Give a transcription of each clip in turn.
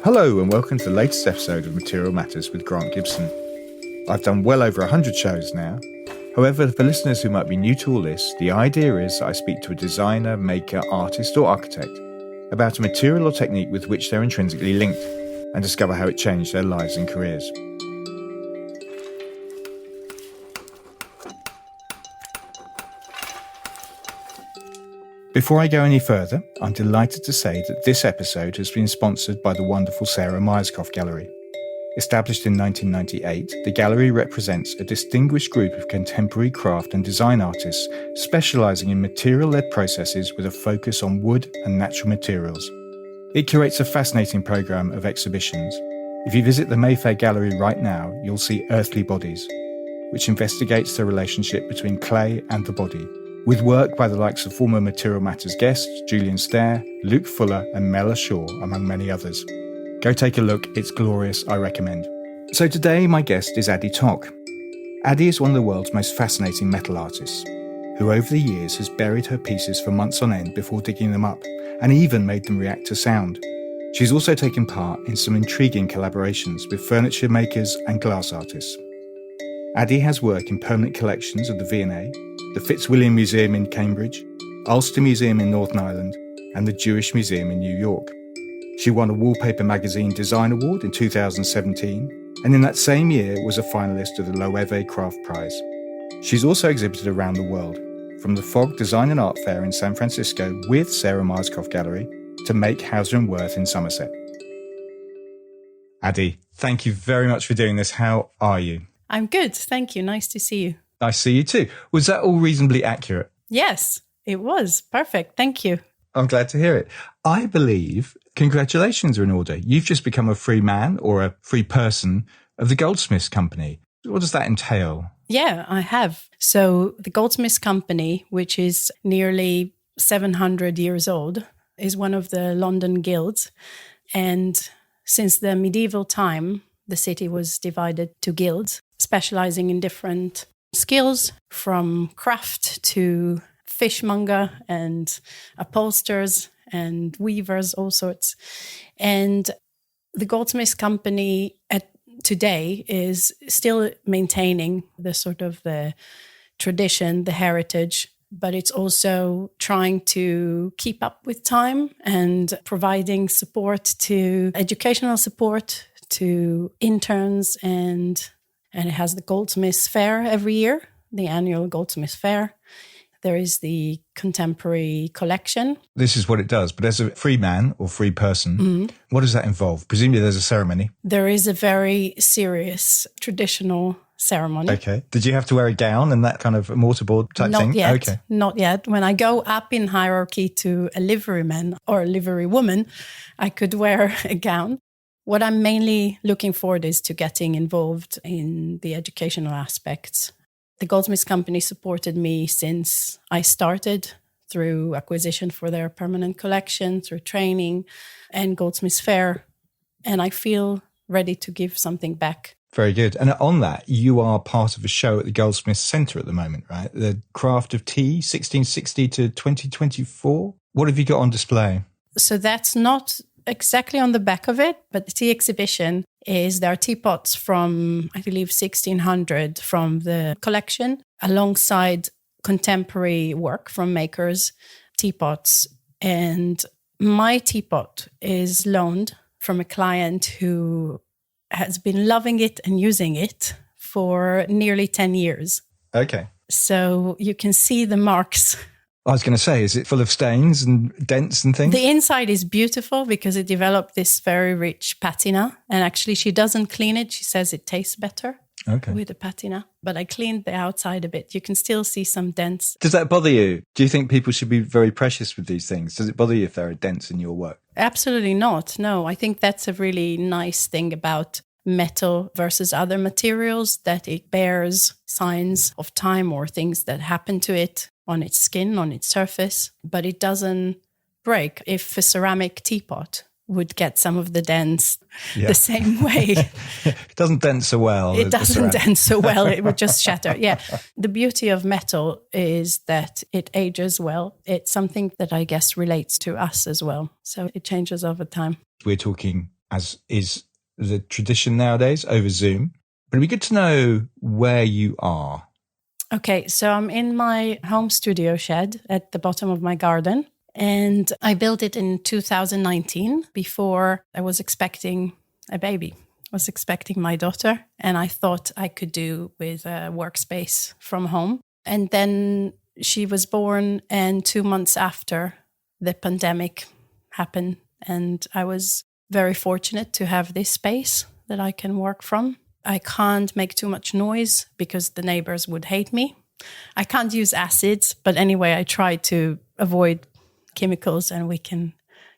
Hello and welcome to the latest episode of Material Matters with Grant Gibson. I've done well over 100 shows now. However, for listeners who might be new to all this, the idea is that I speak to a designer, maker, artist or architect about a material or technique with which they're intrinsically linked and discover how it changed their lives and careers. Before I go any further, I'm delighted to say that this episode has been sponsored by the wonderful Sarah Myerscough Gallery. Established in 1998, the gallery represents a distinguished group of contemporary craft and design artists specialising in material-led processes with a focus on wood and natural materials. It curates a fascinating programme of exhibitions. If you visit the Mayfair Gallery right now, you'll see Earthly Bodies, which investigates the relationship between clay and the body, with work by the likes of former Material Matters guests Julian Stair, Luke Fuller and Mella Shaw, among many others. Go take a look, it's glorious, I recommend. So today my guest is Adi Toch. Adi is one of the world's most fascinating metal artists, who over the years has buried her pieces for months on end before digging them up, and even made them react to sound. She's also taken part in some intriguing collaborations with furniture makers and glass artists. Adi has work in permanent collections of the V&A, the Fitzwilliam Museum in Cambridge, Ulster Museum in Northern Ireland, and the Jewish Museum in New York. She won a Wallpaper Magazine Design Award in 2017, and in that same year was a finalist of the Loewe Craft Prize. She's also exhibited around the world, from the Fog Design and Art Fair in San Francisco with Sarah Myerscough Gallery to Make Hauser Wirth in Somerset. Adi, thank you very much for doing this. How are you? I'm good, thank you. Nice to see you. I see you too. Was that all reasonably accurate? Yes, it was. Perfect. Thank you. I'm glad to hear it. I believe congratulations are in order. You've just become a free man or a free person of the Goldsmiths Company. What does that entail? Yeah, I have. So the Goldsmiths Company, which is nearly 700 years old, is one of the London guilds. And since the medieval time, the city was divided to guilds, specializing in different skills, from craft to fishmonger and upholsterers and weavers, all sorts. And the Goldsmiths Company today is still maintaining the sort of the tradition, the heritage, but it's also trying to keep up with time and providing support to educational support to interns, and it has the Goldsmiths Fair every year, the annual Goldsmiths Fair. There is the contemporary collection. This is what it does, but as a free man or free person, What does that involve? Presumably there's a ceremony. There is a very serious traditional ceremony. Okay. Did you have to wear a gown and that kind of mortarboard type thing? Not yet. Okay. Not yet. When I go up in hierarchy to a liveryman or a livery woman, I could wear a gown. What I'm mainly looking forward is to getting involved in the educational aspects. The Goldsmiths Company supported me since I started, through acquisition for their permanent collection, through training and Goldsmiths Fair. And I feel ready to give something back. Very good. And on that, you are part of a show at the Goldsmiths Centre at the moment, right? The Craft of Tea, 1660 to 2024. What have you got on display? So that's not exactly on the back of it, but the tea exhibition there are teapots from, I believe, 1600 from the collection, alongside contemporary work from makers, teapots. And my teapot is loaned from a client who has been loving it and using it for nearly 10 years. Okay. So you can see the marks. I was going to say, is it full of stains and dents and things? The inside is beautiful because it developed this very rich patina. And actually, she doesn't clean it. She says it tastes better with the patina. But I cleaned the outside a bit. You can still see some dents. Does that bother you? Do you think people should be very precious with these things? Does it bother you if there are dents in your work? Absolutely not. No, I think that's a really nice thing about metal versus other materials, that it bears signs of time or things that happen to it on its skin, on its surface, but it doesn't break. If a ceramic teapot would get some of the dents the same way. It doesn't dent so well. It doesn't dent so well. It would just shatter. Yeah. The beauty of metal is that it ages well. It's something that I guess relates to us as well. So it changes over time. We're talking as is the tradition nowadays, over Zoom. But it'd be good to know where you are. Okay, so I'm in my home studio shed at the bottom of my garden. And I built it in 2019 before I was expecting a baby. I was expecting my daughter, and I thought I could do with a workspace from home. And then she was born, and 2 months after, the pandemic happened. And I was very fortunate to have this space that I can work from. I can't make too much noise because the neighbors would hate me. I can't use acids, but anyway, I try to avoid chemicals, and we can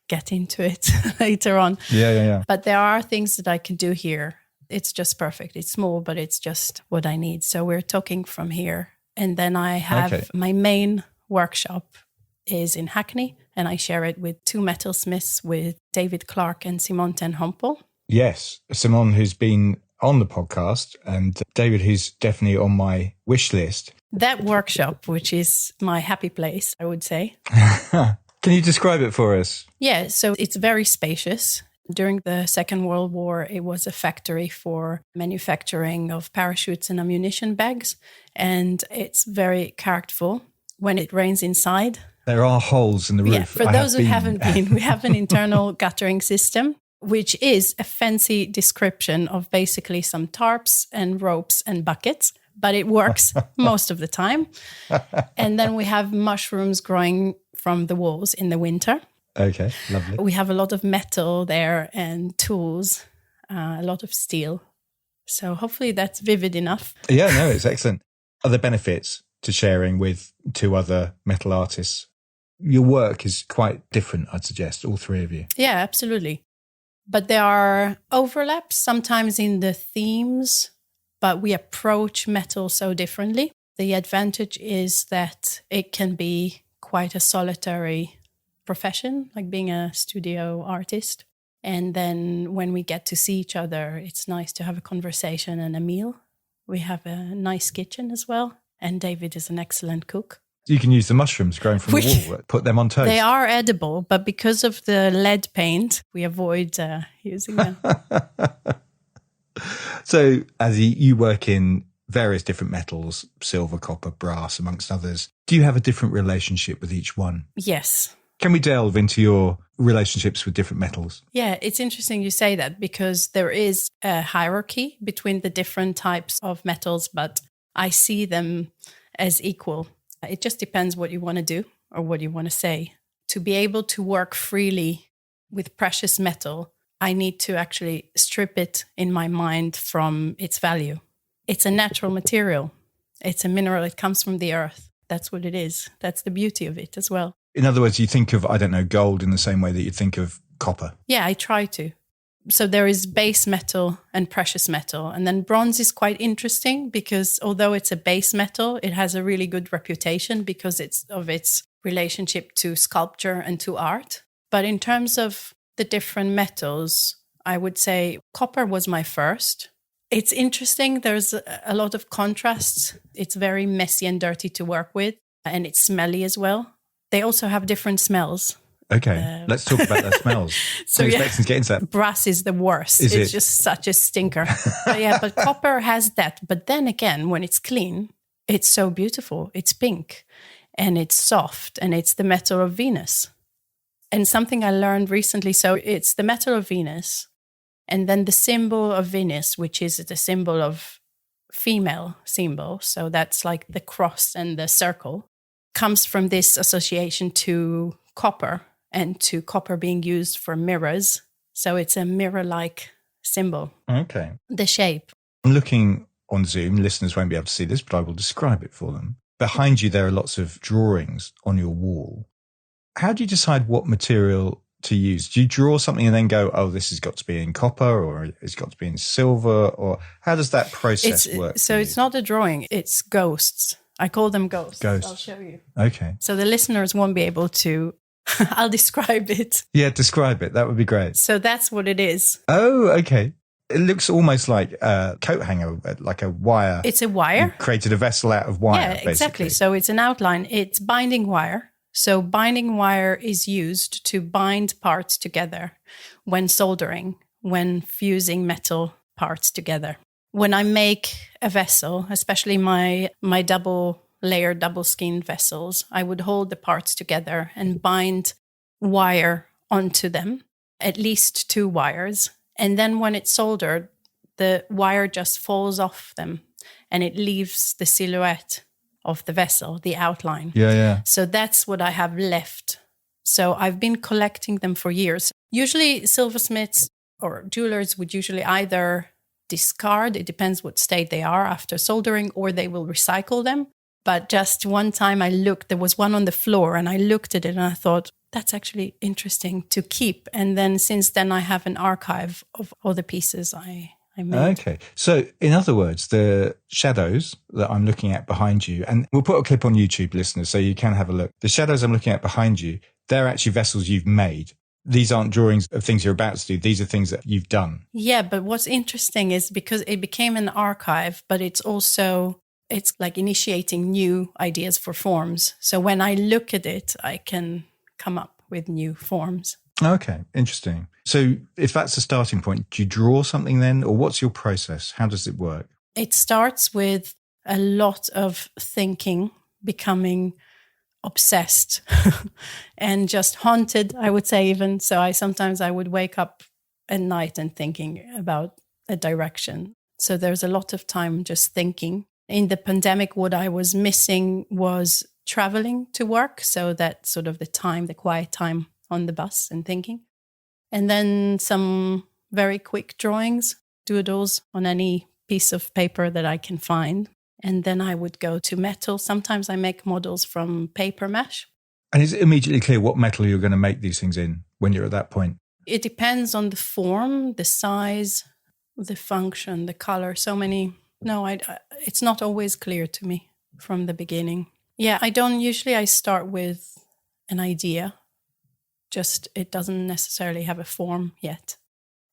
get into it later on. Yeah. But there are things that I can do here. It's just perfect. It's small, but it's just what I need. So we're talking from here. And then I have my main workshop is in Hackney, and I share it with two metalsmiths, with David Clark and Simon ten Hompel. Yes, Simon, who's been on the podcast, and David, who's definitely on my wish list. That workshop, which is my happy place, I would say. Can you describe it for us? Yeah, so it's very spacious. During the Second World War, it was a factory for manufacturing of parachutes and ammunition bags, and it's very characterful. When it rains inside, there are holes in the roof. Yeah, for those who haven't been, we have an internal guttering system, which is a fancy description of basically some tarps and ropes and buckets, but it works most of the time. And then we have mushrooms growing from the walls in the winter. Okay, lovely. We have a lot of metal there and tools, a lot of steel. So hopefully that's vivid enough. Yeah, no, it's excellent. Other benefits to sharing with two other metal artists. Your work is quite different, I'd suggest, all three of you. Yeah, absolutely. But there are overlaps sometimes in the themes, but we approach metal so differently. The advantage is that it can be quite a solitary profession, like being a studio artist. And then when we get to see each other, it's nice to have a conversation and a meal. We have a nice kitchen as well. And David is an excellent cook. You can use the mushrooms growing from the wall, put them on toast. They are edible, but because of the lead paint, we avoid using them. So as you work in various different metals, silver, copper, brass, amongst others, do you have a different relationship with each one? Yes. Can we delve into your relationships with different metals? Yeah, it's interesting you say that, because there is a hierarchy between the different types of metals, but I see them as equal. It just depends what you want to do or what you want to say. To be able to work freely with precious metal, I need to actually strip it in my mind from its value. It's a natural material. It's a mineral. It comes from the earth. That's what it is. That's the beauty of it as well. In other words, you think of, I don't know, gold in the same way that you think of copper. Yeah, I try to. So there is base metal and precious metal. And then bronze is quite interesting because although it's a base metal, it has a really good reputation because of its relationship to sculpture and to art. But in terms of the different metals, I would say copper was my first. It's interesting. There's a lot of contrasts. It's very messy and dirty to work with, and it's smelly as well. They also have different smells. Okay, let's talk about their smells. So I'm expecting to get into that. Brass is the worst. Is it's it? Just such a stinker. But copper has that. But then again, when it's clean, it's so beautiful. It's pink and it's soft and it's the metal of Venus. And something I learned recently, so it's the metal of Venus and then the symbol of Venus, which is the symbol of female symbol. So that's like the cross and the circle, comes from this association to copper. And to copper being used for mirrors. So it's a mirror-like symbol. Okay. The shape. I'm looking on Zoom. Listeners won't be able to see this, but I will describe it for them. Behind you, there are lots of drawings on your wall. How do you decide what material to use? Do you draw something and then go, oh, this has got to be in copper or it's got to be in silver? Or how does that process work? So it's not a drawing. It's ghosts. I call them ghosts. Ghosts. I'll show you. Okay. So the listeners won't be able to... I'll describe it. Yeah, describe it. That would be great. So that's what it is. Oh, okay. It looks almost like a coat hanger, like a wire. It's a wire. You created a vessel out of wire, Yeah, exactly. basically. So it's an outline. It's binding wire. So binding wire is used to bind parts together when soldering when fusing metal parts together. When I make a vessel, especially my double-layered, double-skinned vessels, I would hold the parts together and bind wire onto them, at least 2 wires. And then when it's soldered, the wire just falls off them and it leaves the silhouette of the vessel, the outline. Yeah. So that's what I have left. So I've been collecting them for years. Usually silversmiths or jewelers would usually either discard, it depends what state they are after soldering, or they will recycle them. But just one time I looked, there was one on the floor and I looked at it and I thought, that's actually interesting to keep. And then since then I have an archive of all the pieces I made. Okay. So in other words, the shadows that I'm looking at behind you, and we'll put a clip on YouTube, listeners, so you can have a look. The shadows I'm looking at behind you, they're actually vessels you've made. These aren't drawings of things you're about to do. These are things that you've done. Yeah, but what's interesting is because it became an archive, but it's like initiating new ideas for forms. So when I look at it, I can come up with new forms. Okay, interesting. So if that's a starting point, do you draw something then? Or what's your process? How does it work? It starts with a lot of thinking, becoming obsessed and just haunted, I would say even. So sometimes I would wake up at night and thinking about a direction. So there's a lot of time just thinking. In the pandemic, what I was missing was traveling to work. So that's sort of the quiet time on the bus and thinking. And then some very quick drawings, doodles on any piece of paper that I can find. And then I would go to metal. Sometimes I make models from paper mesh. And is it immediately clear what metal you're going to make these things in when you're at that point? It depends on the form, the size, the function, the color. It's not always clear to me from the beginning. Yeah, I start with an idea. Just it doesn't necessarily have a form yet.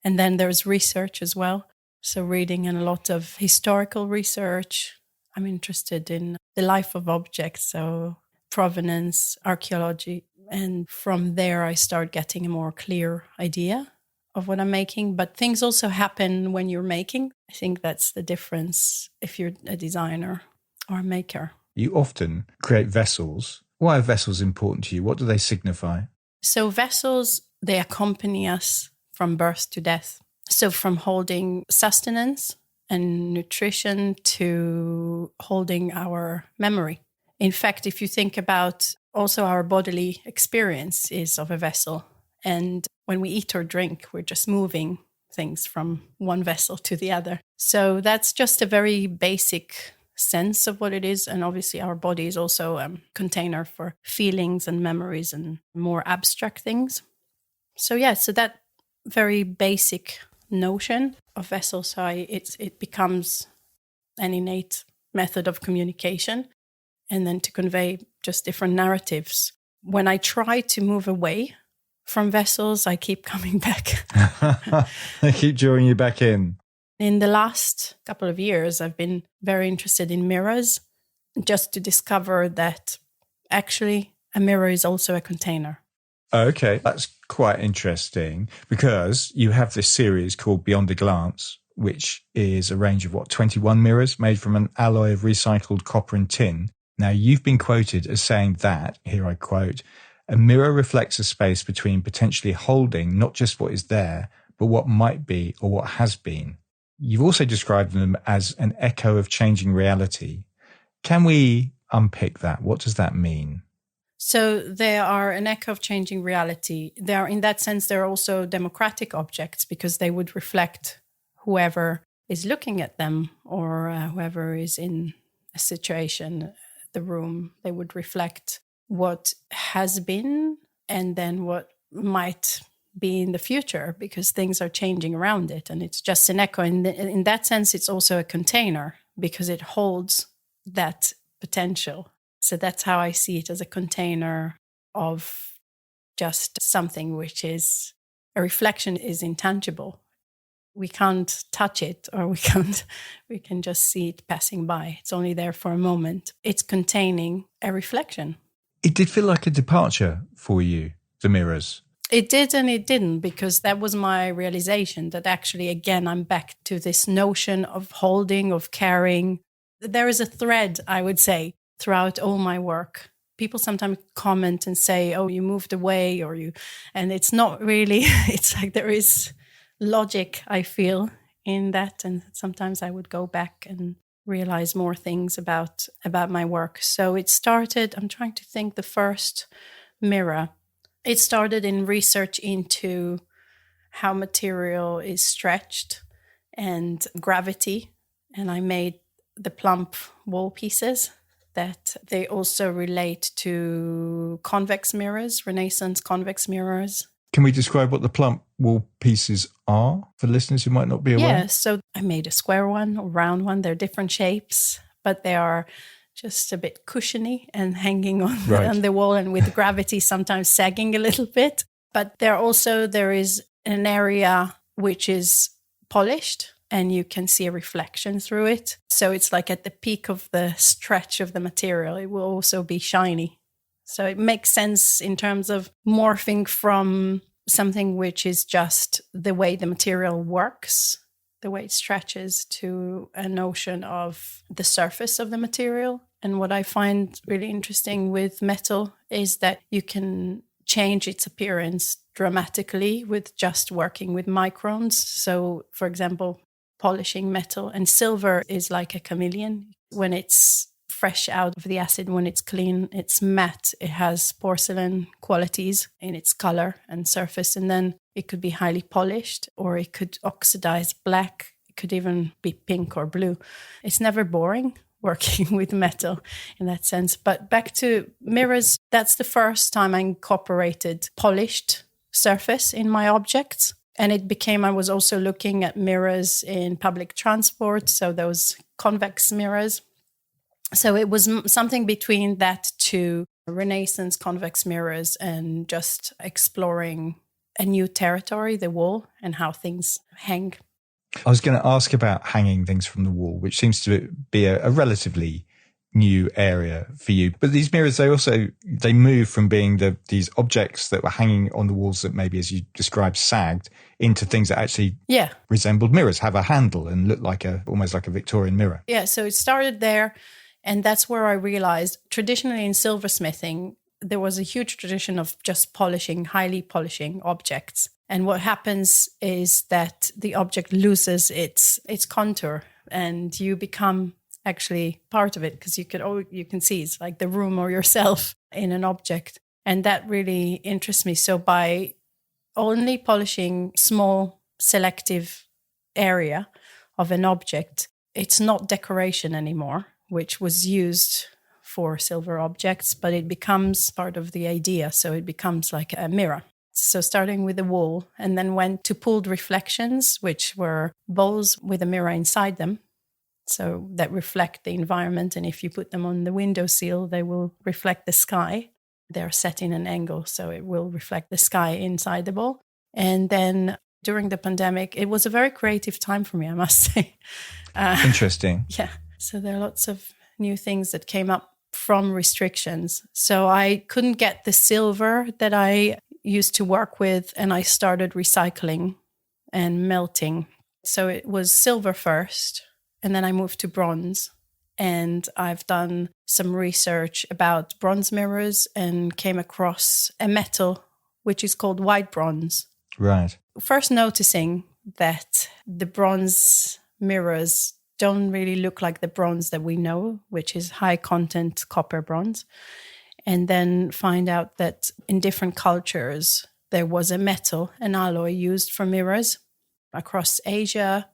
And then there's research as well. So reading and a lot of historical research. I'm interested in the life of objects, so provenance, archaeology. And from there, I start getting a more clear idea of what I'm making. But things also happen when you're making. I think that's the difference if you're a designer or a maker. You often create vessels. Why are vessels important to you? What do they signify? So vessels, they accompany us from birth to death. So from holding sustenance and nutrition to holding our memory. In fact, if you think about also our bodily experience is of a vessel. And when we eat or drink, we're just moving things from one vessel to the other. So that's just a very basic sense of what it is. And obviously our body is also a container for feelings and memories and more abstract things. So that very basic notion of vessel, so it becomes an innate method of communication and then to convey just different narratives. When I try to move away from vessels, I keep coming back. They keep drawing you back in. In the last couple of years, I've been very interested in mirrors, just to discover that actually a mirror is also a container. Okay, that's quite interesting because you have this series called Beyond a Glance, which is a range of 21 mirrors made from an alloy of recycled copper and tin. Now, you've been quoted as saying that, here I quote, a mirror reflects a space between potentially holding not just what is there, but what might be or what has been. You've also described them as an echo of changing reality. Can we unpick that? What does that mean? So they are an echo of changing reality. They are, in that sense, they're also democratic objects because they would reflect whoever is looking at them or whoever is in a situation, the room. They would reflect what has been and then what might be in the future because things are changing around it. And it's just an echo. In that sense, it's also a container because it holds that potential. So that's how I see it, as a container of just something which is a reflection is intangible. We can't touch it or we can just see it passing by. It's only there for a moment. It's containing a reflection. It did feel like a departure for you, the mirrors. It did and it didn't, because that was my realization that actually, again, I'm back to this notion of holding, of carrying. There is a thread, I would say, throughout all my work. People sometimes comment and say, oh, you moved away and it's not really, it's like there is logic, I feel, in that. And sometimes I would go back and realize more things about my work. So it started, I'm trying to think, the first mirror. It started in research into how material is stretched and gravity. And I made the plump wall pieces that they also relate to convex mirrors, Renaissance convex mirrors. Can we describe what the plump wall pieces are for listeners who might not be aware? Yeah, so I made a square one or round one. They're different shapes, but they are just a bit cushiony and hanging on the wall, and with gravity sometimes sagging a little bit. But there is an area which is polished and you can see a reflection through it. So it's like at the peak of the stretch of the material, it will also be shiny. So it makes sense in terms of morphing from something which is just the way the material works, the way it stretches, to a notion of the surface of the material. And what I find really interesting with metal is that you can change its appearance dramatically with just working with microns. So, for example, polishing metal, and silver is like a chameleon. When it's fresh out of the acid, when it's clean, it's matte, it has porcelain qualities in its color and surface, and then it could be highly polished, or it could oxidize black, it could even be pink or blue. It's never boring working with metal in that sense. But back to mirrors, that's the first time I incorporated polished surface in my objects. And it became, I was also looking at mirrors in public transport, so those convex mirrors. So it was something between that to Renaissance convex mirrors and just exploring a new territory, the wall, and how things hang. I was going to ask about hanging things from the wall, which seems to be a relatively new area for you. But these mirrors, they move from being these objects that were hanging on the walls that maybe, as you described, sagged, into things that actually resembled mirrors, have a handle and look like almost like a Victorian mirror. Yeah, so it started there. And that's where I realized, traditionally in silversmithing, there was a huge tradition of just highly polishing objects. And what happens is that the object loses its contour, and you become actually part of it, because you can see it's like the room or yourself in an object. And that really interests me. So by only polishing small selective area of an object, it's not decoration anymore, which was used for silver objects, but it becomes part of the idea. So it becomes like a mirror. So starting with the wall, and then went to pooled reflections, which were bowls with a mirror inside them, so that reflect the environment. And if you put them on the windowsill, they will reflect the sky. They're set in an angle, so it will reflect the sky inside the bowl. And then during the pandemic, it was a very creative time for me, I must say. Interesting. Yeah. So there are lots of new things that came up from restrictions. So I couldn't get the silver that I used to work with, and I started recycling and melting. So it was silver first, and then I moved to bronze. And I've done some research about bronze mirrors and came across a metal which is called white bronze. Right. First noticing that the bronze mirrors don't really look like the bronze that we know, which is high content copper bronze. And then find out that in different cultures, there was a metal, an alloy used for mirrors. Across Asia,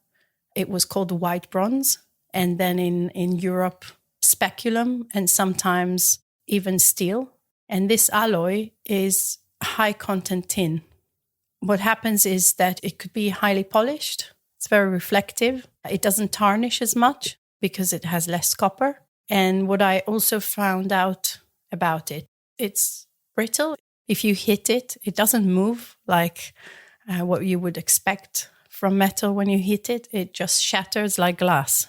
it was called white bronze. And then in Europe, speculum, and sometimes even steel. And this alloy is high content tin. What happens is that it could be highly polished. It's very reflective. It doesn't tarnish as much because it has less copper. And what I also found out about it, it's brittle. If you hit it, it doesn't move like what you would expect from metal when you hit it. It just shatters like glass.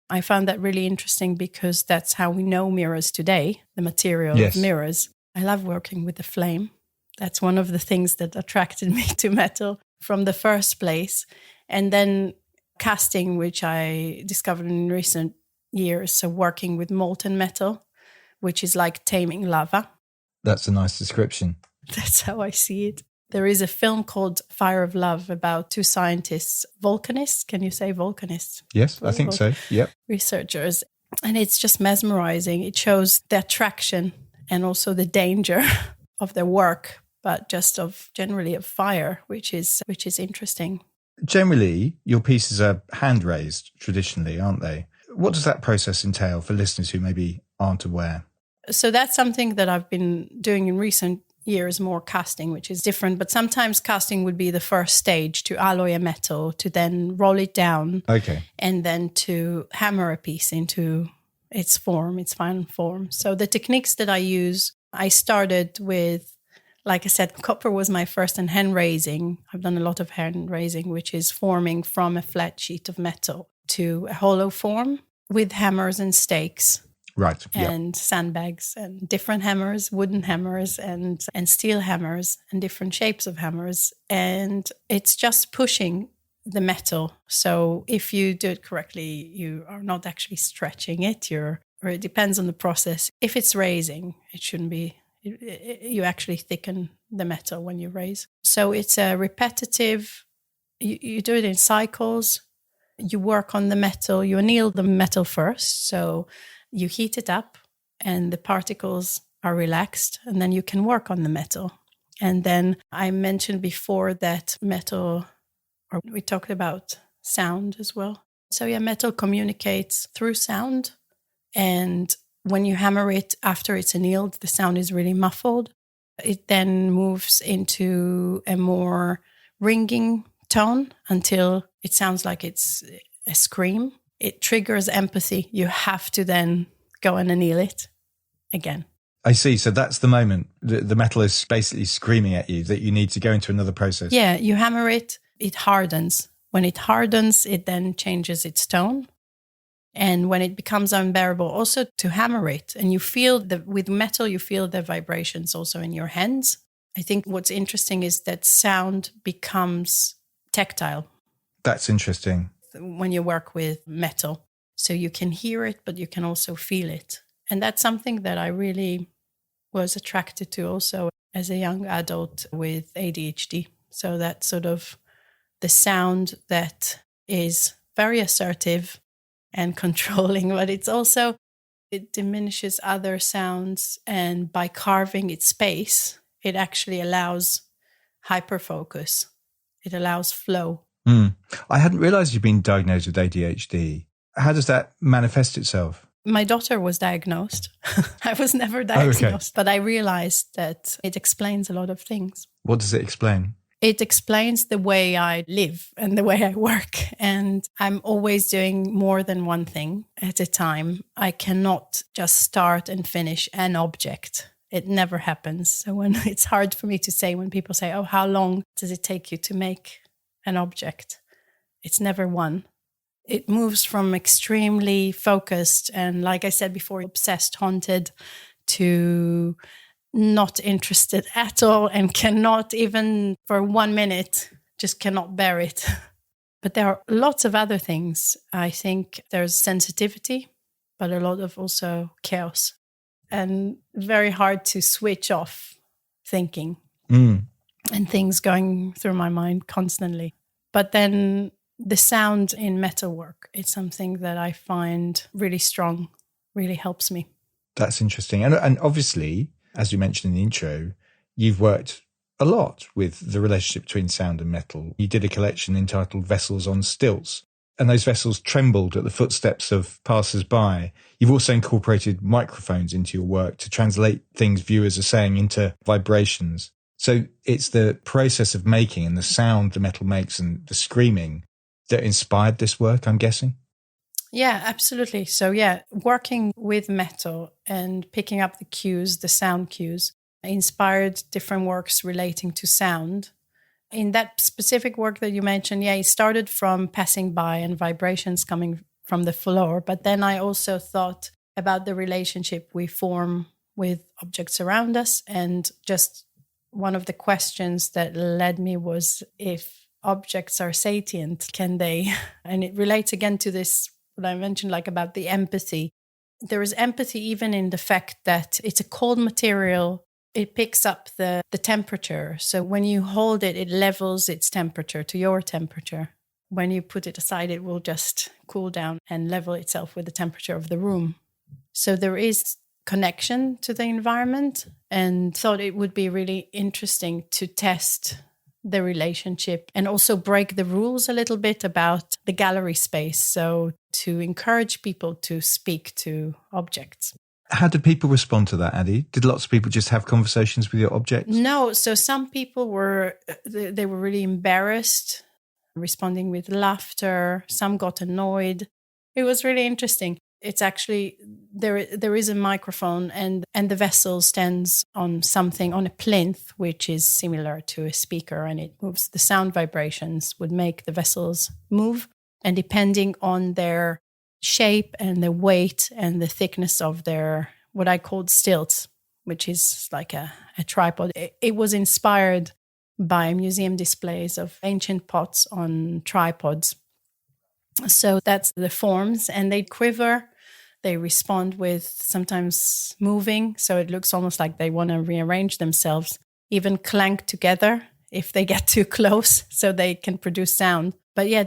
I found that really interesting because that's how we know mirrors today, the material of mirrors. I love working with the flame. That's one of the things that attracted me to metal from the first place. And then casting, which I discovered in recent years. So working with molten metal, which is like taming lava. That's a nice description. That's how I see it. There is a film called Fire of Love about two scientists, volcanists. Can you say volcanists? Yes, I think so. Yep. Researchers. And it's just mesmerizing. It shows the attraction and also the danger of their work, but just of generally of fire, which is interesting. Generally, your pieces are hand raised traditionally, aren't they? What does that process entail for listeners who maybe aren't aware? So that's something that I've been doing in recent years, more casting, which is different. But sometimes casting would be the first stage to alloy a metal, to then roll it down. Okay. And then to hammer a piece into its form, its final form. So the techniques that I use, I started with, like I said, copper was my first, and hand raising. I've done a lot of hand raising, which is forming from a flat sheet of metal to a hollow form with hammers and stakes. Right. And sandbags and different hammers, wooden hammers and steel hammers and different shapes of hammers. And it's just pushing the metal. So if you do it correctly, you are not actually stretching it. Or it depends on the process. If it's raising, it shouldn't be. You actually thicken the metal when you raise. So it's a repetitive. You do it in cycles. You work on the metal. You anneal the metal first. So you heat it up and the particles are relaxed, and then you can work on the metal. And then I mentioned before that metal, or we talked about sound as well. So yeah, metal communicates through sound. And when you hammer it after it's annealed, the sound is really muffled. It then moves into a more ringing tone until it sounds like it's a scream. It triggers empathy. You have to then go and anneal it again. I see. So that's the moment. The metal is basically screaming at you that you need to go into another process. Yeah, you hammer it, it hardens. When it hardens, it then changes its tone. And when it becomes unbearable, also to hammer it. And you feel with metal, you feel the vibrations also in your hands. I think what's interesting is that sound becomes tactile. That's interesting. When you work with metal. So you can hear it, but you can also feel it. And that's something that I really was attracted to also as a young adult with ADHD. So that sort of the sound that is very assertive and controlling, but it's also, it diminishes other sounds. And by carving its space, it actually allows hyperfocus. It allows flow. I hadn't realized you'd been diagnosed with ADHD. How does that manifest itself? My daughter was diagnosed. I was never diagnosed, but I realized that it explains a lot of things. What does it explain? It explains the way I live and the way I work. And I'm always doing more than one thing at a time. I cannot just start and finish an object. It never happens. So when it's hard for me to say when people say, oh, how long does it take you to make an object? It's never one. It moves from extremely focused and, like I said before, obsessed, haunted, to not interested at all and cannot even for 1 minute, just cannot bear it. But there are lots of other things. I think there's sensitivity, but a lot of also chaos and very hard to switch off thinking and things going through my mind constantly. But then the sound in metalwork, it's something that I find really strong, really helps me. That's interesting. And obviously, as you mentioned in the intro, you've worked a lot with the relationship between sound and metal. You did a collection entitled Vessels on Stilts, and those vessels trembled at the footsteps of passers-by. You've also incorporated microphones into your work to translate things viewers are saying into vibrations. So it's the process of making and the sound the metal makes and the screaming that inspired this work, I'm guessing? Yeah, absolutely. So yeah, working with metal and picking up the cues, the sound cues, inspired different works relating to sound. In that specific work that you mentioned, yeah, it started from passing by and vibrations coming from the floor. But then I also thought about the relationship we form with objects around us and just one of the questions that led me was if objects are sentient, can they? And it relates again to this, what I mentioned, like about the empathy. There is empathy even in the fact that it's a cold material. It picks up the temperature. So when you hold it, it levels its temperature to your temperature. When you put it aside, it will just cool down and level itself with the temperature of the room. So there is connection to the environment, and thought it would be really interesting to test the relationship and also break the rules a little bit about the gallery space. So to encourage people to speak to objects. How did people respond to that, Addie? Did lots of people just have conversations with your objects? No. So some people were really embarrassed, responding with laughter. Some got annoyed. It was really interesting. It's actually, there is a microphone and the vessel stands on something, on a plinth, which is similar to a speaker, and it moves. The sound vibrations would make the vessels move. And depending on their shape and the weight and the thickness of their, what I called stilts, which is like a tripod, it was inspired by museum displays of ancient pots on tripods. So that's the forms, and they quiver. They respond with sometimes moving, so it looks almost like they want to rearrange themselves, even clank together if they get too close so they can produce sound. But yeah,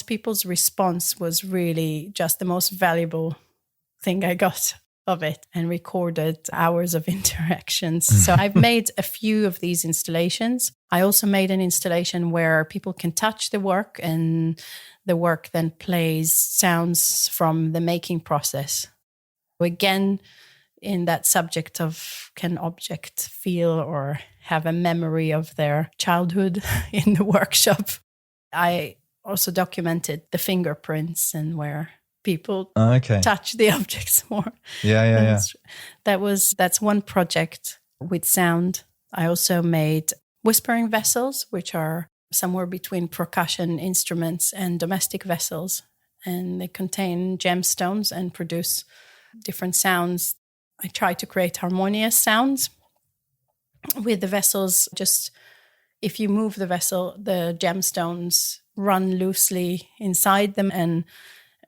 people's response was really just the most valuable thing I got of it, and recorded hours of interactions. So I've made a few of these installations. I also made an installation where people can touch the work, and the work then plays sounds from the making process. Again, in that subject of, can object feel or have a memory of their childhood in the workshop? I also documented the fingerprints and where people touch the objects more. Yeah. That's one project with sound. I also made whispering vessels, which are somewhere between percussion instruments and domestic vessels. And they contain gemstones and produce different sounds. I try to create harmonious sounds with the vessels. Just if you move the vessel, the gemstones run loosely inside them and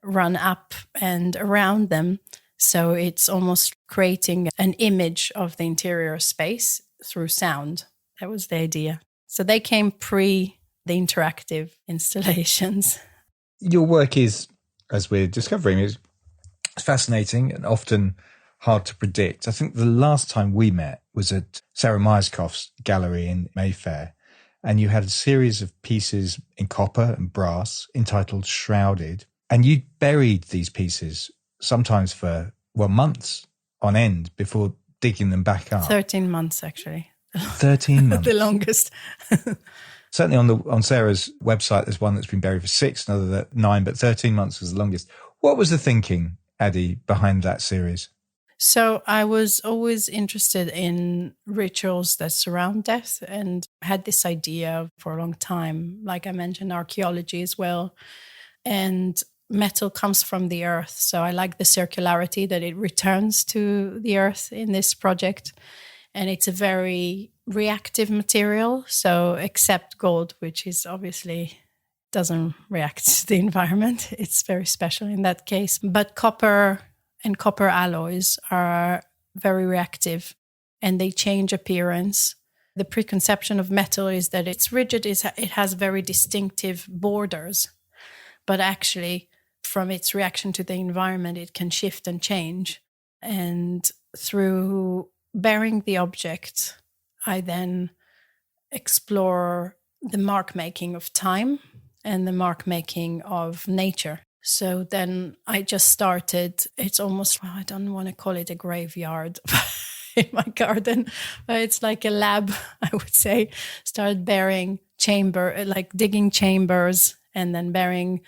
run up and around them. So it's almost creating an image of the interior space through sound. That was the idea. So they came pre the interactive installations. Your work is, as we're discovering, is fascinating and often hard to predict. I think the last time we met was at Sarah Myerscough's gallery in Mayfair, and you had a series of pieces in copper and brass entitled Shrouded, and you buried these pieces sometimes for, months on end before digging them back up. 13 months, actually. 13 months. The longest. Certainly on Sarah's website, there's one that's been buried for 6, another 9, but 13 months was the longest. What was the thinking, Addie, behind that series? So I was always interested in rituals that surround death and had this idea for a long time. Like I mentioned, archaeology as well. And metal comes from the earth. So I like the circularity that it returns to the earth in this project. And it's a very reactive material. So except gold, which is obviously doesn't react to the environment. It's very special in that case. But copper and copper alloys are very reactive and they change appearance. The preconception of metal is that it's rigid, it has very distinctive borders. But actually, from its reaction to the environment, it can shift and change. And through burying the object, I then explore the mark making of time and the mark making of nature. So then I just started, it's almost, I don't want to call it a graveyard in my garden, but it's like a lab, I would say. Started burying digging chambers and then burying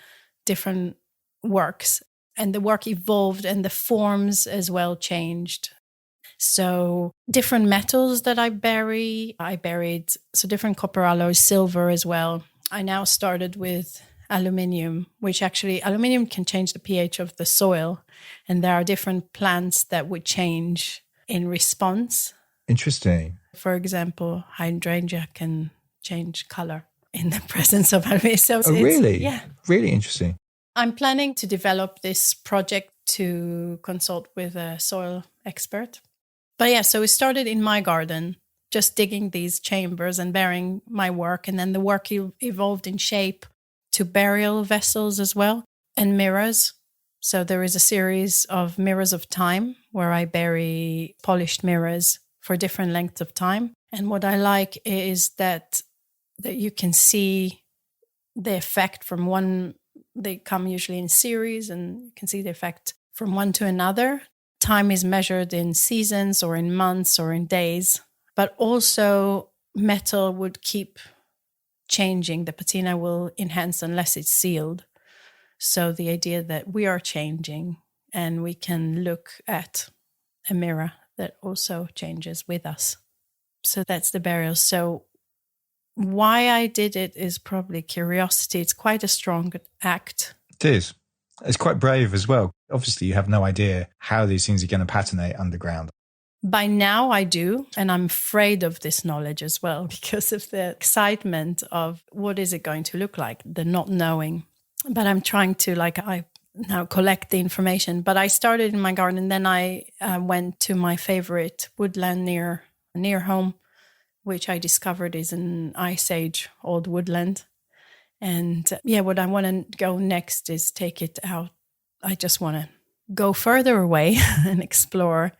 different works. And the work evolved and the forms as well changed. So different metals that I buried, so different copper alloys, silver as well. I now started with aluminium, which actually, aluminium can change the pH of the soil. And there are different plants that would change in response. Interesting. For example, hydrangea can change color in the presence of algae. So Oh, really? Yeah. Really interesting. I'm planning to develop this project to consult with a soil expert. But yeah, so it started in my garden, just digging these chambers and burying my work. And then the work evolved in shape to burial vessels as well, and mirrors. So there is a series of mirrors of time where I bury polished mirrors for different lengths of time. And what I like is that you can see the effect from one. They come usually in series, and you can see the effect from one to another. Time is measured in seasons or in months or in days, but also metal would keep changing. The patina will enhance unless it's sealed. So the idea that we are changing and we can look at a mirror that also changes with us. So that's the burial. So why I did it is probably curiosity. It's quite a strong act. It is. It's quite brave as well. Obviously, you have no idea how these things are going to patinate underground. By now I do, and I'm afraid of this knowledge as well because of the excitement of what is it going to look like, the not knowing. But I'm trying to, I now collect the information. But I started in my garden, then I went to my favorite woodland near home, which I discovered is an Ice Age old woodland. And what I want to go next is take it out. I just want to go further away and explore,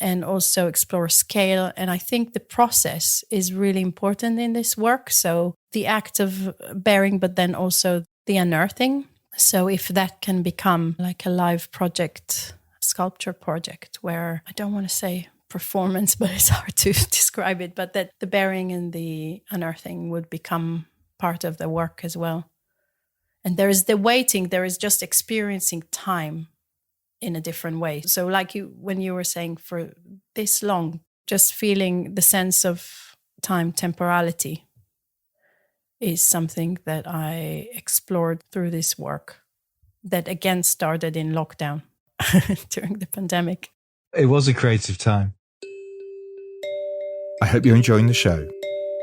and also explore scale. And I think the process is really important in this work. So the act of burying, but then also the unearthing. So if that can become like a live project, sculpture project, where I don't want to say performance, but it's hard to describe it, but that the burying and the unearthing would become part of the work as well. And there is the waiting, there is just experiencing time in a different way. So when you were saying for this long, just feeling the sense of time, temporality is something that I explored through this work that again started in lockdown during the pandemic. It was a creative time. I hope you're enjoying the show.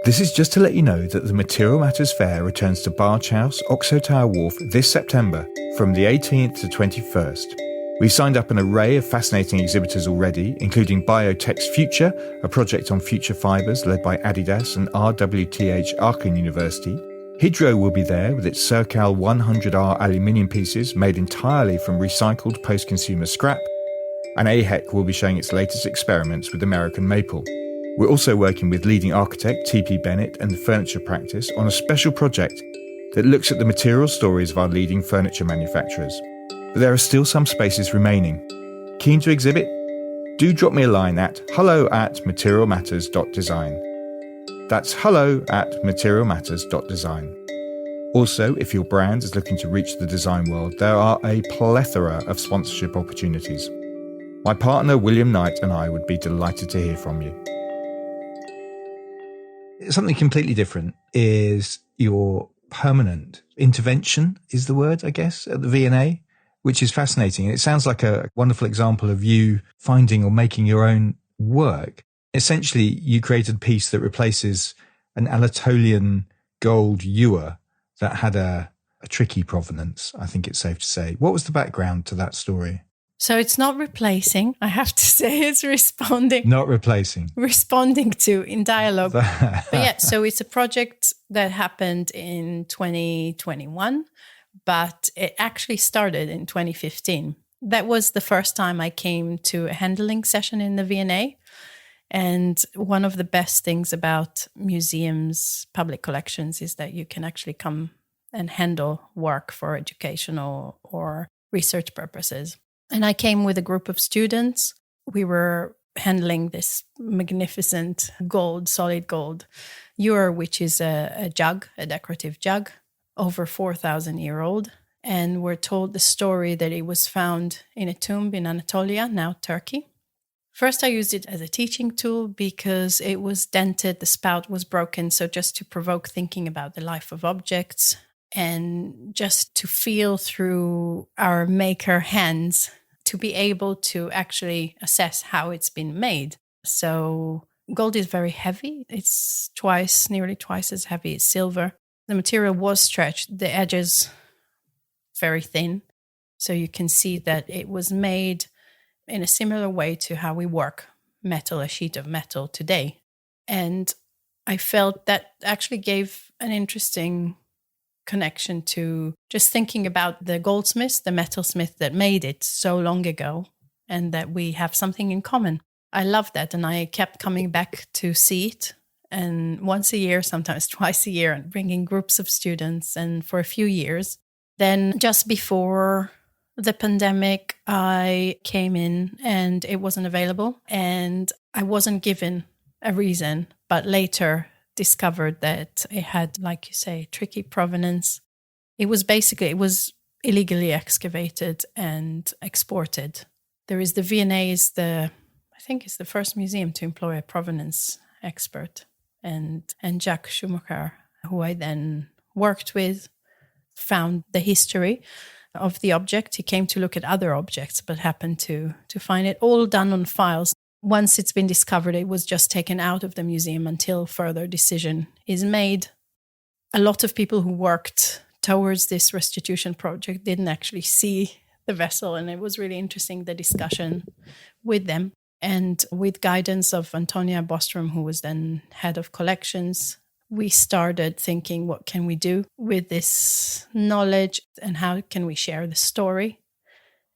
This is just to let you know that the Material Matters Fair returns to Barge House, Oxo Tower Wharf this September from the 18th to 21st. We've signed up an array of fascinating exhibitors already, including Biotech's Future, a project on future fibres led by Adidas and RWTH Aachen University. Hydro will be there with its Circal 100R aluminium pieces made entirely from recycled post-consumer scrap. And AHEC will be showing its latest experiments with American maple. We're also working with leading architect T.P. Bennett and the furniture practice on a special project that looks at the material stories of our leading furniture manufacturers. But there are still some spaces remaining. Keen to exhibit? Do drop me a line at hello@materialmatters.design. That's hello@materialmatters.design. Also, if your brand is looking to reach the design world, there are a plethora of sponsorship opportunities. My partner William Knight and I would be delighted to hear from you. Something completely different is your permanent intervention, is the word, I guess, at the V&A, which is fascinating. It sounds like a wonderful example of you finding or making your own work. Essentially, you created a piece that replaces an Anatolian gold ewer that had a tricky provenance, I think it's safe to say. What was the background to that story? So it's not replacing, I have to say, it's responding. Not replacing. Responding to in dialogue. But so it's a project that happened in 2021, but it actually started in 2015. That was the first time I came to a handling session in the V&A. And one of the best things about museums, public collections, is that you can actually come and handle work for educational or research purposes. And I came with a group of students. We were handling this magnificent solid gold ewer, which is a jug, a decorative jug, over 4,000-year-old. And we're told the story that it was found in a tomb in Anatolia, now Turkey. First, I used it as a teaching tool because it was dented, the spout was broken. So just to provoke thinking about the life of objects and just to feel through our maker hands to be able to actually assess how it's been made. So Gold is very heavy. It's nearly twice as heavy as silver. The material was stretched, the edges very thin. So you can see that it was made in a similar way to how we work a sheet of metal today. And I felt that actually gave an interesting connection to just thinking about the goldsmith, the metalsmith that made it so long ago, and that we have something in common. I loved that, and I kept coming back to see it, and once a year, sometimes twice a year, and bringing groups of students, and for a few years. Then just before the pandemic, I came in and it wasn't available, and I wasn't given a reason, but later discovered that it had, like you say, tricky provenance. It was illegally excavated and exported. There is the V&A I think it's the first museum to employ a provenance expert, and Jacques Schumacher, who I then worked with, found the history of the object. He came to look at other objects, but happened to find it all done on files. Once it's been discovered, it was just taken out of the museum until further decision is made. A lot of people who worked towards this restitution project didn't actually see the vessel, and it was really interesting, the discussion with them. And with guidance of Antonia Bostrom, who was then head of collections, we started thinking, what can we do with this knowledge and how can we share the story?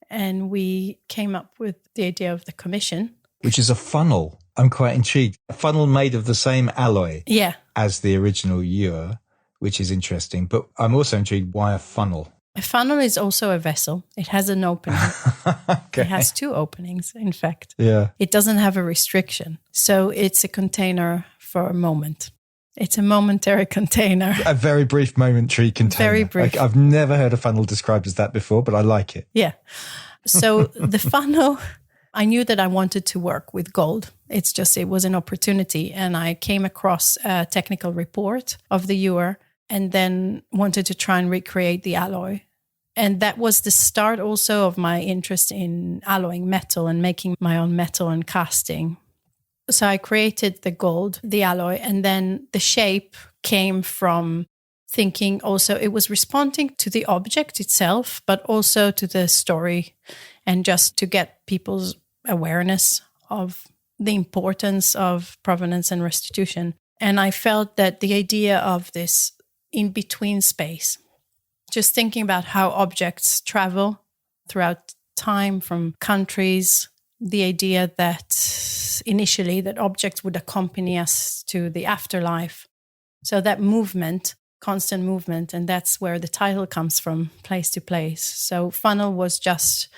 And we came up with the idea of the commission. Which is a funnel. I'm quite intrigued. A funnel made of the same alloy as the original ewer, which is interesting. But I'm also intrigued, why a funnel? A funnel is also a vessel. It has an opening. Okay. It has two openings, in fact. Yeah. It doesn't have a restriction. So it's a container for a moment. It's a momentary container. A very brief momentary container. Very brief. I've never heard a funnel described as that before, but I like it. Yeah. So the funnel, I knew that I wanted to work with gold. It was an opportunity. And I came across a technical report of the ewer and then wanted to try and recreate the alloy. And that was the start also of my interest in alloying metal and making my own metal and casting. So I created the gold, the alloy, and then the shape came from thinking also it was responding to the object itself, but also to the story, and just to get people's awareness of the importance of provenance and restitution. And I felt that the idea of this in-between space, just thinking about how objects travel throughout time from countries, the idea that initially that objects would accompany us to the afterlife. So that movement, constant movement, and that's where the title comes from, place to place. So funnel was just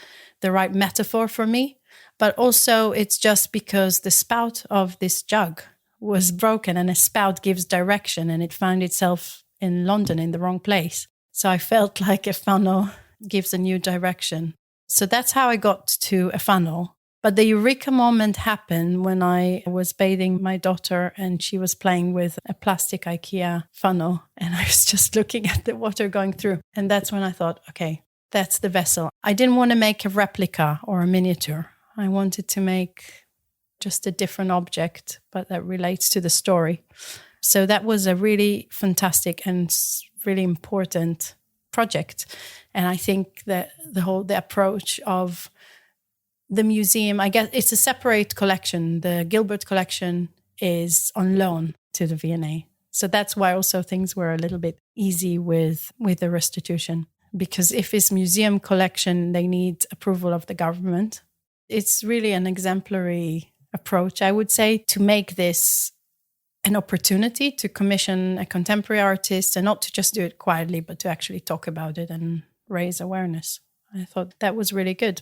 the right metaphor for me, but also it's just because the spout of this jug was broken, and a spout gives direction, and it found itself in London in the wrong place. So I felt like a funnel gives a new direction. So that's how I got to a funnel. But the eureka moment happened when I was bathing my daughter and she was playing with a plastic IKEA funnel, and I was just looking at the water going through. And that's when I thought, okay, that's the vessel. I didn't want to make a replica or a miniature. I wanted to make just a different object, but that relates to the story. So that was a really fantastic and really important project. And I think that the approach of the museum, I guess it's a separate collection. The Gilbert collection is on loan to the V&A. So that's why also things were a little bit easy with the restitution. Because if it's museum collection, they need approval of the government. It's really an exemplary approach, I would say, to make this an opportunity to commission a contemporary artist, and not to just do it quietly, but to actually talk about it and raise awareness. I thought that was really good.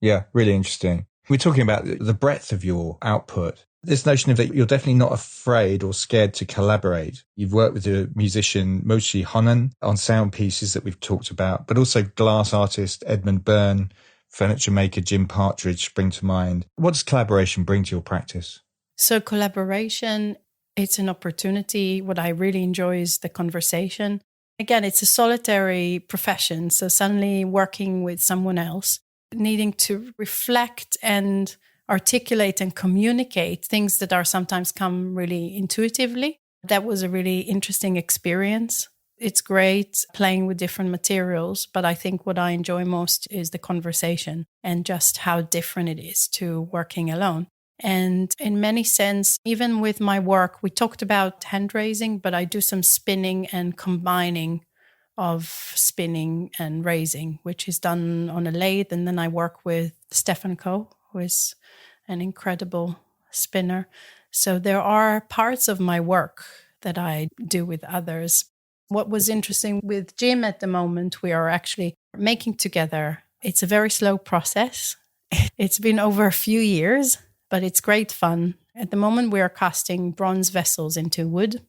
Yeah, really interesting. We're talking about the breadth of your output. This notion of that you're definitely not afraid or scared to collaborate. You've worked with the musician Moshi Honan on sound pieces that we've talked about, but also glass artist Edmund Byrne, furniture maker Jim Partridge spring to mind. What does collaboration bring to your practice? So collaboration, it's an opportunity. What I really enjoy is the conversation. Again, it's a solitary profession. So suddenly working with someone else, needing to reflect and articulate and communicate things that are sometimes come really intuitively. That was a really interesting experience. It's great playing with different materials, but I think what I enjoy most is the conversation and just how different it is to working alone. And in many sense, even with my work, we talked about hand raising, but I do some spinning and combining of spinning and raising, which is done on a lathe. And then I work with Stefan Coe, who is an incredible spinner. So there are parts of my work that I do with others. What was interesting with Jim at the moment, we are actually making together. It's a very slow process. It's been over a few years, but it's great fun. At the moment, we are casting bronze vessels into wood.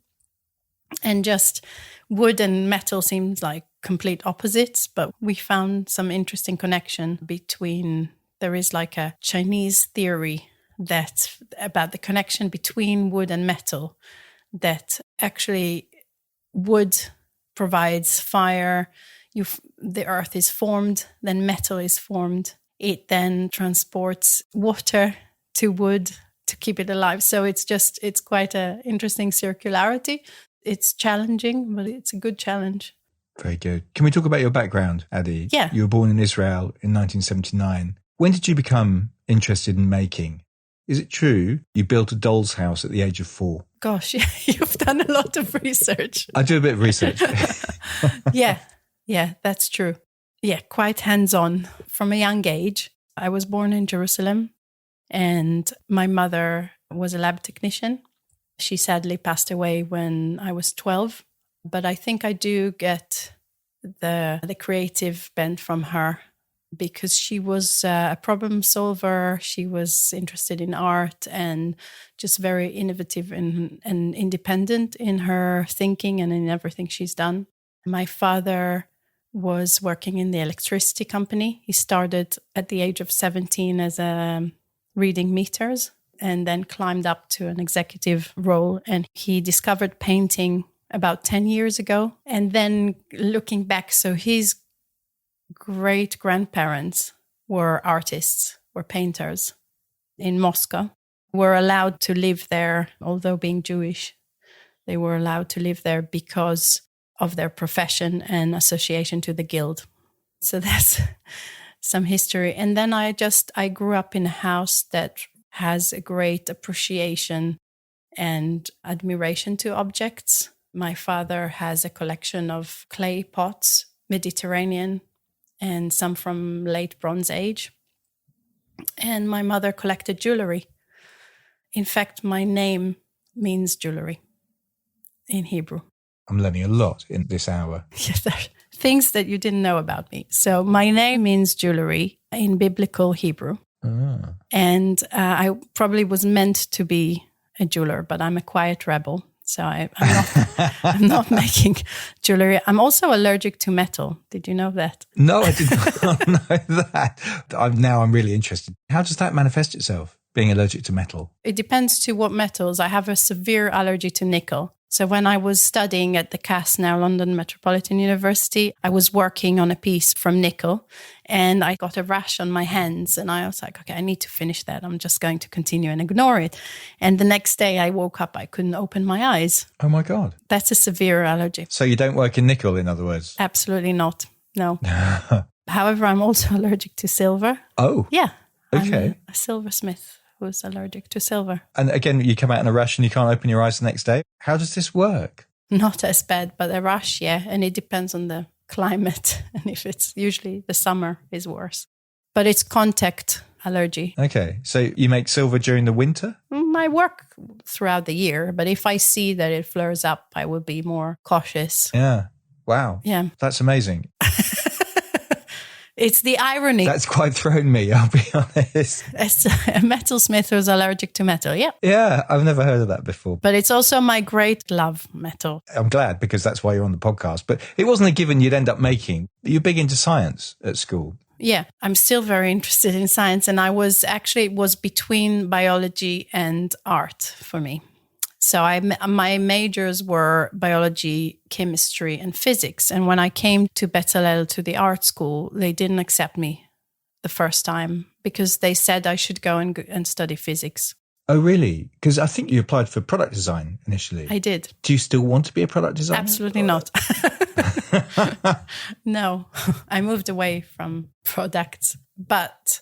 And just wood and metal seems like complete opposites, but we found some interesting connection between, there is like a Chinese theory that about the connection between wood and metal, that actually wood provides fire, the earth is formed, then metal is formed. It then transports water to wood to keep it alive. So it's quite an interesting circularity. It's challenging, but it's a good challenge. Very good. Can we talk about your background, Adi? Yeah. You were born in Israel in 1979. When did you become interested in making? Is it true you built a doll's house at the age of 4? Gosh, you've done a lot of research. I do a bit of research. Yeah, that's true. Yeah, quite hands-on. From a young age, I was born in Jerusalem and my mother was a lab technician. She sadly passed away when I was 12, but I think I do get the creative bent from her because she was a problem solver. She was interested in art and just very innovative and independent in her thinking and in everything she's done. My father was working in the electricity company. He started at the age of 17 as reading meters, and then climbed up to an executive role. And he discovered painting about 10 years ago. And then looking back, so his great-grandparents were artists, were painters in Moscow, were allowed to live there, although being Jewish. They were allowed to live there because of their profession and association to the guild. So that's some history. And then I grew up in a house that has a great appreciation and admiration to objects. My father has a collection of clay pots, Mediterranean, and some from late Bronze Age. And my mother collected jewelry. In fact, my name means jewelry in Hebrew. I'm learning a lot in this hour. Yes, there are things that you didn't know about me. So my name means jewelry in biblical Hebrew. Ah. And I probably was meant to be a jeweler, but I'm a quiet rebel. So I'm not making jewelry. I'm also allergic to metal. Did you know that? No, I did not know that. I'm really interested. How does that manifest itself, being allergic to metal? It depends to what metals. I have a severe allergy to nickel. So when I was studying at the CAS, now London Metropolitan University, I was working on a piece from nickel and I got a rash on my hands and I was like, okay, I need to finish that. I'm just going to continue and ignore it. And the next day I woke up, I couldn't open my eyes. Oh my God. That's a severe allergy. So you don't work in nickel, in other words? Absolutely not. No. However, I'm also allergic to silver. Oh. Yeah. Okay. I'm a silversmith who's allergic to silver. And again, you come out in a rash and you can't open your eyes the next day. How does this work? Not as bad, but a rash, yeah. And it depends on the climate. And if it's usually the summer is worse. But it's contact allergy. Okay. So you make silver during the winter? I work throughout the year, but if I see that it flares up, I will be more cautious. Yeah. Wow. Yeah. That's amazing. It's the irony. That's quite thrown me, I'll be honest. As a metalsmith who's allergic to metal, yeah. Yeah, I've never heard of that before. But it's also my great love, metal. I'm glad, because that's why you're on the podcast. But it wasn't a given you'd end up making. You're big into science at school. Yeah, I'm still very interested in science. And it was between biology and art for me. So my majors were biology, chemistry, and physics. And when I came to Bezalel, to the art school, they didn't accept me the first time because they said I should go and study physics. Oh, really? Because I think you applied for product design initially. I did. Do you still want to be a product designer? Absolutely not. No, I moved away from products, but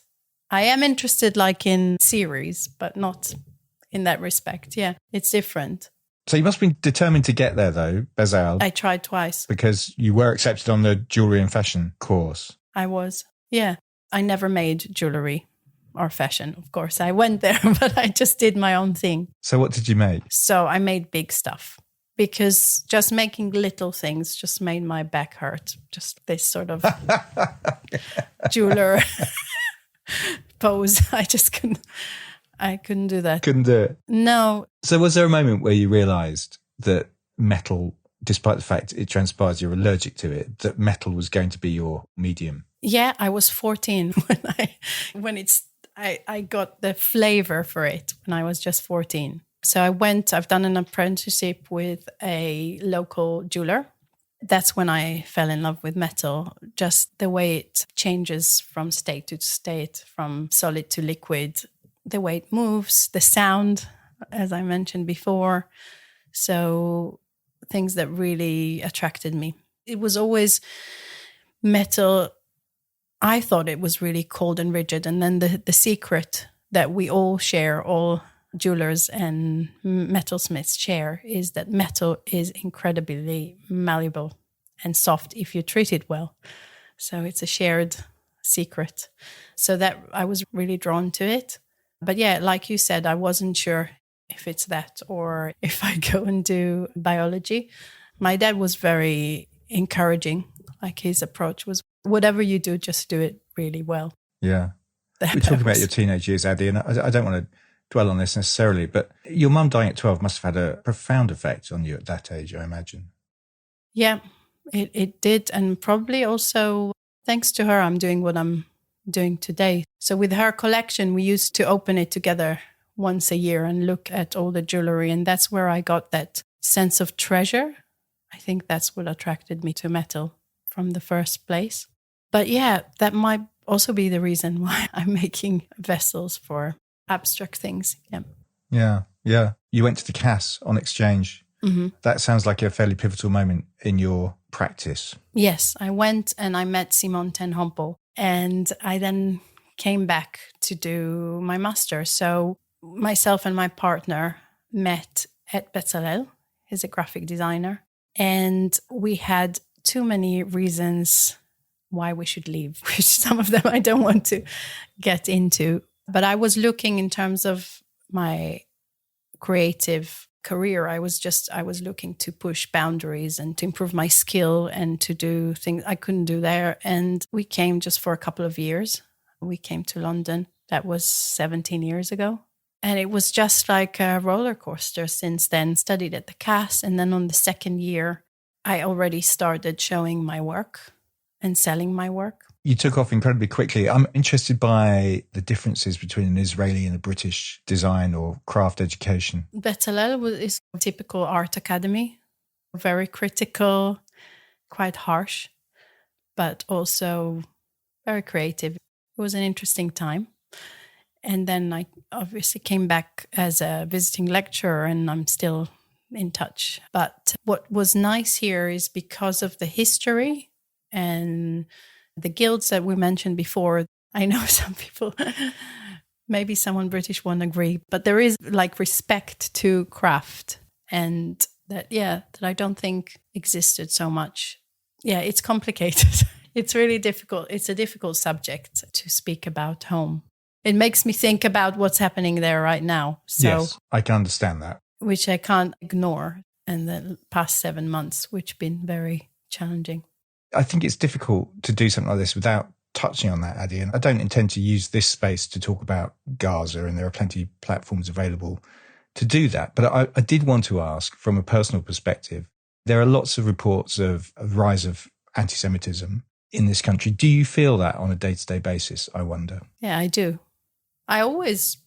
I am interested like in series, but not in that respect. Yeah, it's different. So you must have been determined to get there though, Bezal. I tried twice. Because you were accepted on the jewellery and fashion course. I was. Yeah. I never made jewellery or fashion, of course. I went there, but I just did my own thing. So what did you make? So I made big stuff because just making little things just made my back hurt. Just this sort of jeweler pose. I couldn't do that. Couldn't do it? No. So was there a moment where you realised that metal, despite the fact it transpires you're allergic to it, that metal was going to be your medium? Yeah, I was 14 when I got the flavor for it when I was just 14. So I've done an apprenticeship with a local jeweler. That's when I fell in love with metal, just the way it changes from state to state, from solid to liquid, the way it moves, the sound, as I mentioned before. So things that really attracted me. It was always metal. I thought it was really cold and rigid. And then the secret that we all share, all jewelers and metalsmiths share, is that metal is incredibly malleable and soft if you treat it well. So it's a shared secret. So that I was really drawn to it. But yeah, like you said, I wasn't sure if it's that or if I go and do biology. My dad was very encouraging. Like his approach was, whatever you do, just do it really well. Yeah. We're talking about your teenage years, Addy, and I don't want to dwell on this necessarily, but your mum dying at 12 must have had a profound effect on you at that age, I imagine. Yeah, it did. And probably also thanks to her, I'm doing what I'm doing today. So with her collection, we used to open it together once a year and look at all the jewelry. And that's where I got that sense of treasure. I think that's what attracted me to metal from the first place. But yeah, that might also be the reason why I'm making vessels for abstract things. Yeah. You went to the CAS on exchange. Mm-hmm. That sounds like a fairly pivotal moment in your practice. Yes, I went and I met Simon ten Hompel, and I then came back to do my master. So myself and my partner met at Bezalel. He's a graphic designer. And we had too many reasons why we should leave, which some of them I don't want to get into. But I was looking in terms of my creative career. I was looking to push boundaries and to improve my skill and to do things I couldn't do there. And we came just for a couple of years. We came to London. That was 17 years ago. And it was just like a roller coaster since then. Studied at the CAS. And then on the second year, I already started showing my work and selling my work. You took off incredibly quickly. I'm interested by the differences between an Israeli and a British design or craft education. Bezalel is a typical art academy, very critical, quite harsh, but also very creative. It was an interesting time. And then I obviously came back as a visiting lecturer, and I'm still in touch. But what was nice here is because of the history and the guilds that we mentioned before. I know some people, maybe someone British won't agree, but there is like respect to craft, and that I don't think existed so much. Yeah, it's complicated. It's really difficult. It's a difficult subject to speak about home. It makes me think about what's happening there right now. So, yes, I can understand that. Which I can't ignore in the past 7 months, which have been very challenging. I think it's difficult to do something like this without touching on that, Addy. And I don't intend to use this space to talk about Gaza, and there are plenty of platforms available to do that. But I did want to ask, from a personal perspective, there are lots of reports of a rise of anti-Semitism in this country. Do you feel that on a day-to-day basis, I wonder? Yeah, I do. I always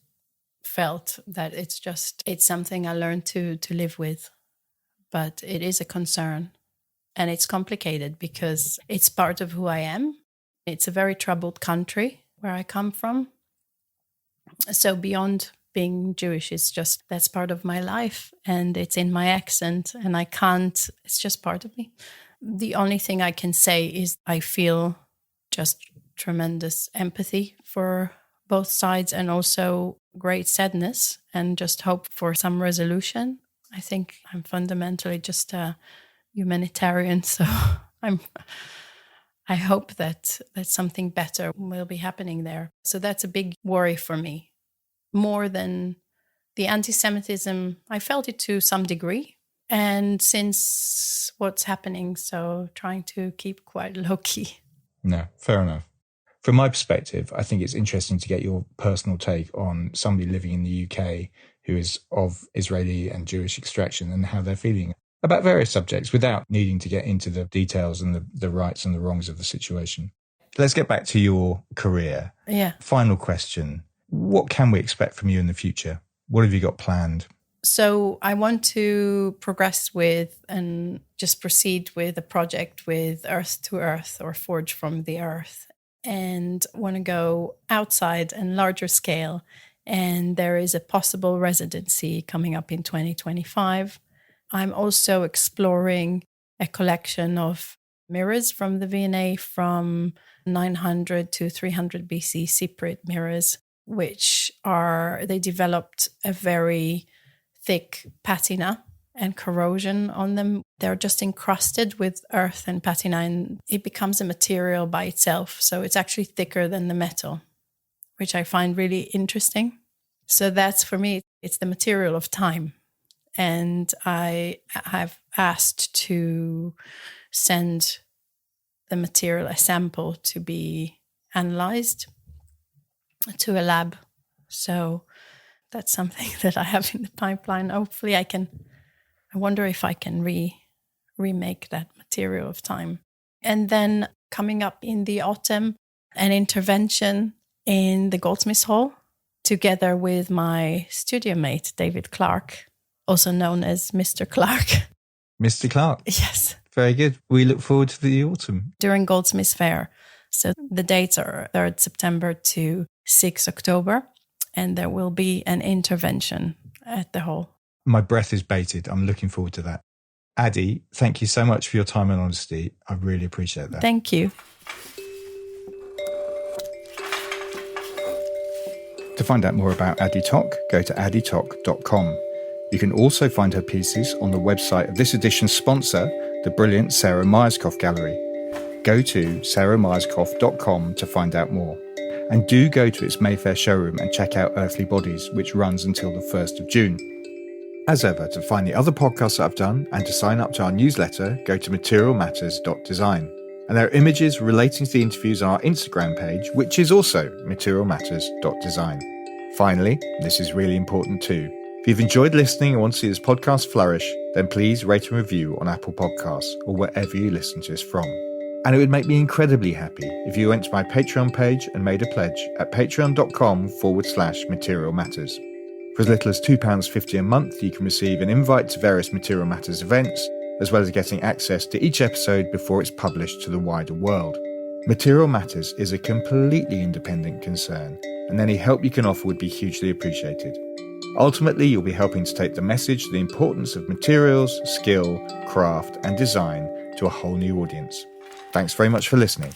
felt that it's something I learned to live with. But it is a concern. And it's complicated because it's part of who I am. It's a very troubled country. where I come from. So beyond being Jewish, that's part of my life, and it's in my accent, and it's just part of me. The only thing I can say is I feel just tremendous empathy for both sides, and also great sadness, and just hope for some resolution. I think I'm fundamentally just a humanitarian, so I hope that something better will be happening there. So that's a big worry for me. More than the anti-Semitism, I felt it to some degree. And since what's happening, so trying to keep quite low-key. No, fair enough. From my perspective, I think it's interesting to get your personal take on somebody living in the UK who is of Israeli and Jewish extraction and how they're feeling about various subjects without needing to get into the details and the rights and the wrongs of the situation. Let's get back to your career. Yeah. Final question. What can we expect from you in the future? What have you got planned? So I want to progress with and just proceed with a project with Earth to Earth, or Forge from the Earth, and want to go outside and larger scale. And there is a possible residency coming up in 2025. I'm also exploring a collection of mirrors from the V&A from 900 to 300 BC Cypriot mirrors, which they developed a very thick patina and corrosion on them. They're just encrusted with earth and patina, and it becomes a material by itself. So it's actually thicker than the metal, which I find really interesting. So that's, for me, it's the material of time. And I have asked to send the material, a sample, to be analyzed to a lab. So that's something that I have in the pipeline. Hopefully I wonder if I can remake that material of time. And then coming up in the autumn, an intervention in the Goldsmiths Hall, together with my studio mate, David Clark, also known as Mr. Clark. Mr. Clark. Yes. Very good. We look forward to the autumn. During Goldsmiths Fair. So the dates are 3rd September to 6 October, and there will be an intervention at the hall. My breath is bated. I'm looking forward to that. Addie, thank you so much for your time and honesty. I really appreciate that. Thank you. To find out more about Addie Toch, go to addietoch.com. You can also find her pieces on the website of this edition's sponsor, the brilliant Sarah Myerscough Gallery. Go to sarahmyerscough.com to find out more. And do go to its Mayfair showroom and check out Earthly Bodies, which runs until the 1st of June. As ever, to find the other podcasts that I've done and to sign up to our newsletter, go to materialmatters.design. And there are images relating to the interviews on our Instagram page, which is also materialmatters.design. Finally, this is really important too. If you've enjoyed listening and want to see this podcast flourish, then please rate and review on Apple Podcasts or wherever you listen to us from. And it would make me incredibly happy if you went to my Patreon page and made a pledge at patreon.com/Material Matters. For as little as £2.50 a month, you can receive an invite to various Material Matters events, as well as getting access to each episode before it's published to the wider world. Material Matters is a completely independent concern, and any help you can offer would be hugely appreciated. Ultimately, you'll be helping to take the message of the importance of materials, skill, craft, and design to a whole new audience. Thanks very much for listening.